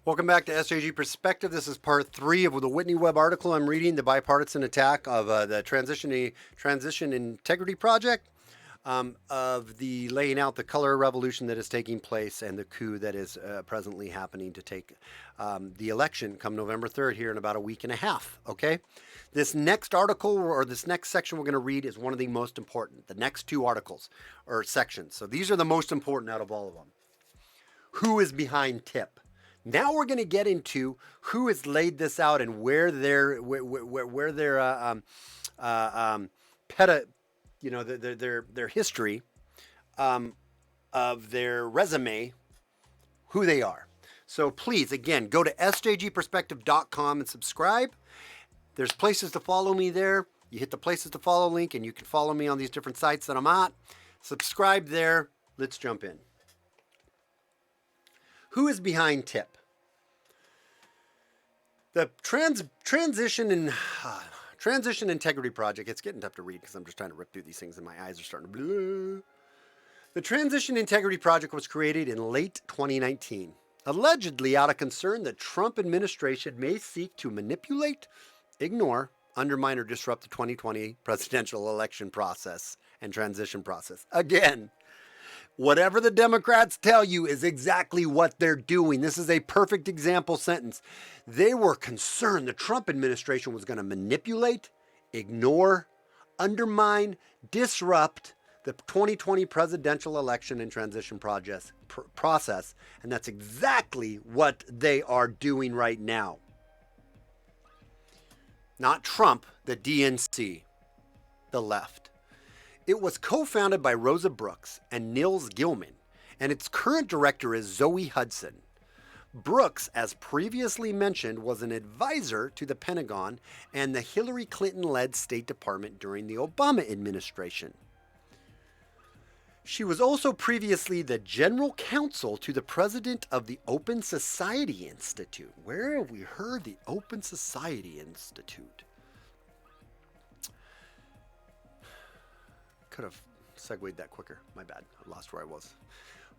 Welcome back to SJG Perspective. This is part 3 of the Whitney Webb article I'm reading, the bipartisan attack of the Transition Integrity Project, of the laying out the color revolution that is taking place and the coup that is presently happening to take the election come November 3rd here in about a week and a half. Okay, this next article or this next section we're going to read is one of the most important. The next 2 articles or sections. So these are the most important out of all of them. Who is behind TIP? Now we're going to get into who has laid this out and where their their history of their resume, who they are. So please, again, go to sjgperspective.com and subscribe. There's places to follow me there. You hit the places to follow link and you can follow me on these different sites that I'm at. Subscribe there. Let's jump in. Who is behind TIP? The Transition Integrity Project. It's getting tough to read because I'm just trying to rip through these things and my eyes are starting to blue. The Transition Integrity Project was created in late 2019, allegedly out of concern that Trump administration may seek to manipulate, ignore, undermine, or disrupt the 2020 presidential election process and transition process. Again, whatever the Democrats tell you is exactly what they're doing. This is a perfect example sentence. They were concerned the Trump administration was going to manipulate, ignore, undermine, disrupt the 2020 presidential election and transition process. And that's exactly what they are doing right now. Not Trump, the DNC, the left. It was co-founded by Rosa Brooks and Nils Gilman, and its current director is Zoe Hudson. Brooks, as previously mentioned, was an advisor to the Pentagon and the Hillary Clinton-led State Department during the Obama administration. She was also previously the general counsel to the president of the Open Society Institute. Where have we heard the Open Society Institute? Could have segued that quicker. My bad. I lost where I was.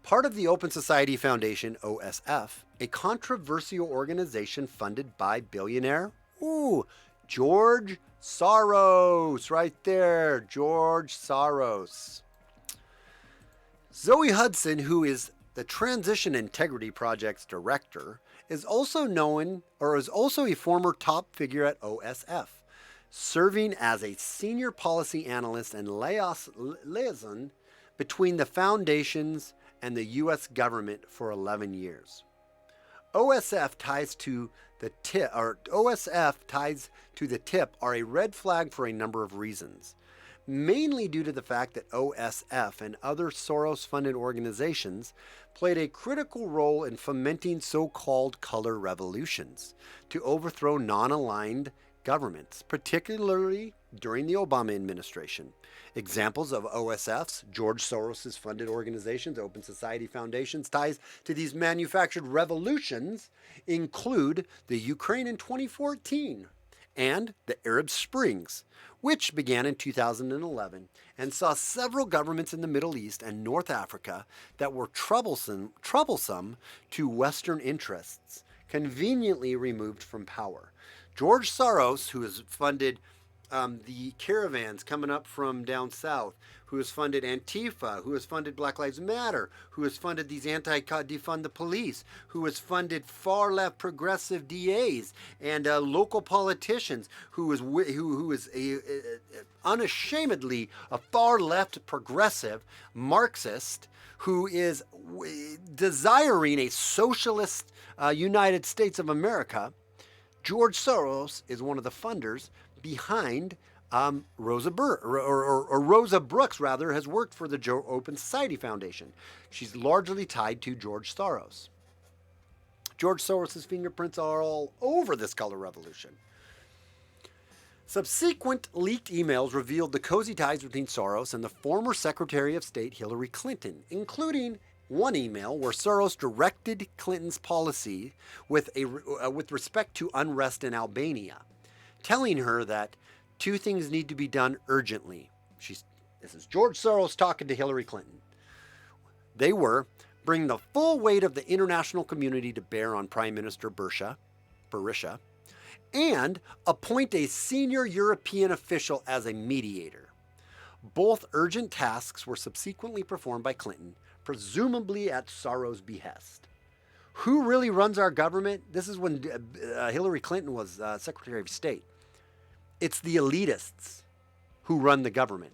Part of the Open Society Foundation, OSF, a controversial organization funded by billionaire, George Soros, right there, George Soros. Zoe Hudson, who is the Transition Integrity Project's director, is also a former top figure at OSF, serving as a senior policy analyst and liaison between the foundations and the U.S. government for 11 years. OSF ties to the TIP are a red flag for a number of reasons, mainly due to the fact that OSF and other Soros-funded organizations played a critical role in fomenting so-called color revolutions to overthrow non-aligned governments, particularly during the Obama administration. Examples of OSF's, George Soros' funded organizations, Open Society Foundation's ties to these manufactured revolutions include the Ukraine in 2014 and the Arab Springs, which began in 2011 and saw several governments in the Middle East and North Africa that were troublesome to Western interests, conveniently removed from power. George Soros, who has funded the caravans coming up from down south, who has funded Antifa, who has funded Black Lives Matter, who has funded these defund the police, who has funded far-left progressive DAs and local politicians, who is unashamedly a far-left progressive Marxist, who is desiring a socialist United States of America. George Soros is one of the funders behind Rosa Brooks has worked for the Open Society Foundation. She's largely tied to George Soros. George Soros' fingerprints are all over this color revolution. Subsequent leaked emails revealed the cozy ties between Soros and the former Secretary of State Hillary Clinton, including one email where Soros directed Clinton's policy with respect to unrest in Albania, telling her that 2 things need to be done urgently. This is George Soros talking to Hillary Clinton. They were bring the full weight of the international community to bear on Prime Minister Berisha, and appoint a senior European official as a mediator. Both urgent tasks were subsequently performed by Clinton, presumably at Sorrow's behest. Who really runs our government? This is when Hillary Clinton was Secretary of State. It's the elitists who run the government.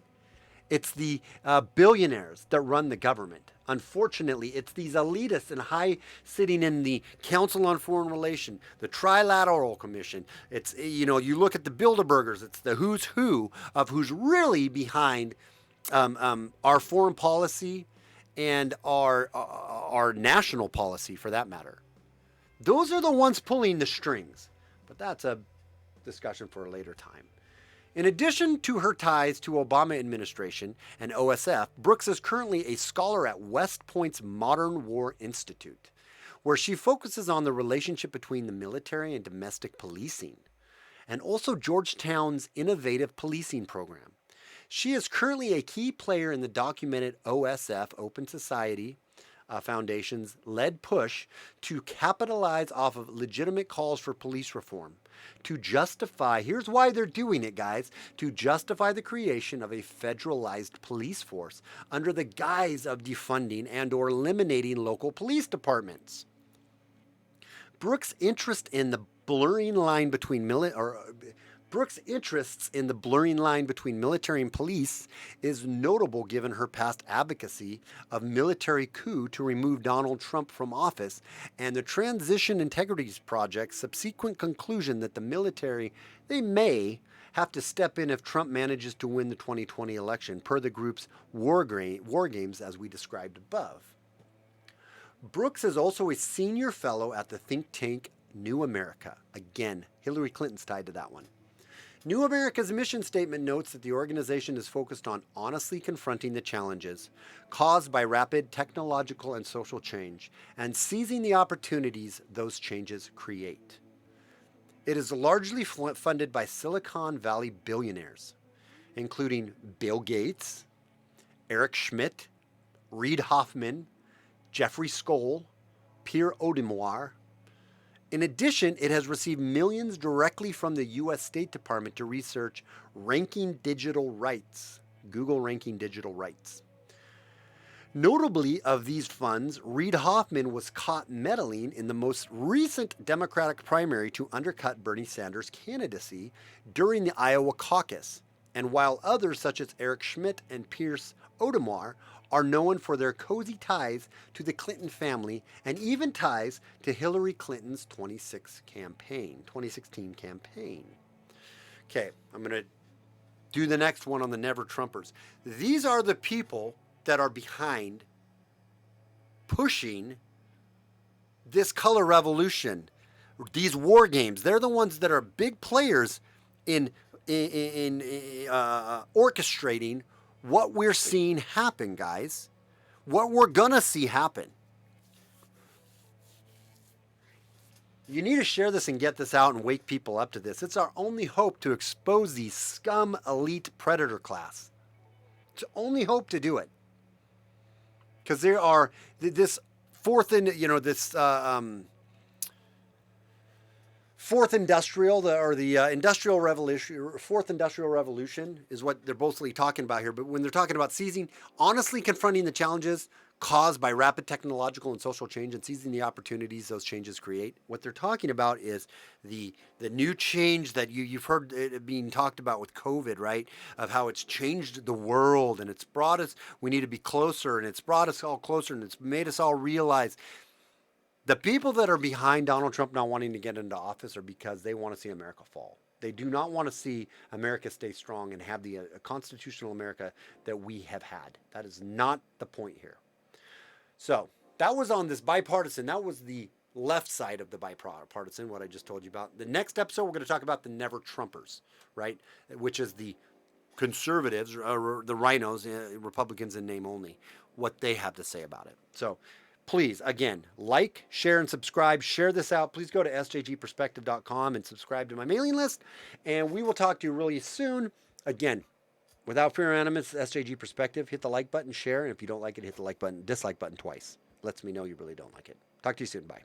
It's the billionaires that run the government. Unfortunately, it's these elitists and high sitting in the Council on Foreign Relations, the Trilateral Commission. It's, you look at the Bilderbergers, it's the who's who of who's really behind our foreign policy and our national policy for that matter. Those are the ones pulling the strings, but that's a discussion for a later time. In addition to her ties to Obama administration and OSF, Brooks is currently a scholar at West Point's Modern War Institute, where she focuses on the relationship between the military and domestic policing, and also Georgetown's innovative policing program. She is currently a key player in the documented OSF, Open Society Foundation's led push to capitalize off of legitimate calls for police reform, to justify, here's why they're doing it, guys, to justify the creation of a federalized police force under the guise of defunding and or eliminating local police departments. Brooks' interest in the blurring line between Brooks' interests in the blurring line between military and police is notable given her past advocacy of military coup to remove Donald Trump from office and the Transition Integrities Project's subsequent conclusion that the military, they may have to step in if Trump manages to win the 2020 election, per the group's war games as we described above. Brooks is also a senior fellow at the think tank New America. Again, Hillary Clinton's tied to that one. New America's mission statement notes that the organization is focused on honestly confronting the challenges caused by rapid technological and social change and seizing the opportunities those changes create. It is largely funded by Silicon Valley billionaires, including Bill Gates, Eric Schmidt, Reid Hoffman, Jeffrey Skoll, Pierre Odumoir. In addition, it has received millions directly from the U.S. State Department to research ranking digital rights, Google ranking digital rights. Notably, of these funds, Reid Hoffman was caught meddling in the most recent Democratic primary to undercut Bernie Sanders' candidacy during the Iowa caucus. And while others, such as Eric Schmidt and Pierce Odumoir, are known for their cozy ties to the Clinton family and even ties to Hillary Clinton's 2016 campaign. Okay, I'm going to do the next one on the Never Trumpers. These are the people that are behind pushing this color revolution, these war games. They're the ones that are big players in orchestrating what we're seeing happen, guys. What we're gonna see happen. You need to share this and get this out and wake people up to this. It's our only hope to expose the scum elite predator class. It's our only hope to do it. Because there are this fourth industrial, industrial revolution, fourth industrial revolution is what they're mostly talking about here. But when they're talking about honestly confronting the challenges caused by rapid technological and social change and seizing the opportunities those changes create, what they're talking about is the new change that you've heard it being talked about with COVID, right? Of how it's changed the world and it's brought us, we need to be closer, and it's brought us all closer, and it's made us all realize the people that are behind Donald Trump not wanting to get into office are because they want to see America fall. They do not want to see America stay strong and have the constitutional America that we have had. That is not the point here. So that was on this bipartisan. That was the left side of the bipartisan, what I just told you about. The next episode, we're going to talk about the Never Trumpers, right? Which is the conservatives, the rhinos, Republicans in name only, what they have to say about it. So please, again, like, share, and subscribe. Share this out. Please go to sjgperspective.com and subscribe to my mailing list. And we will talk to you really soon. Again, without fear or animus, SJG Perspective. Hit the like button, share. And if you don't like it, hit the dislike button twice. lets me know you really don't like it. Talk to you soon. Bye.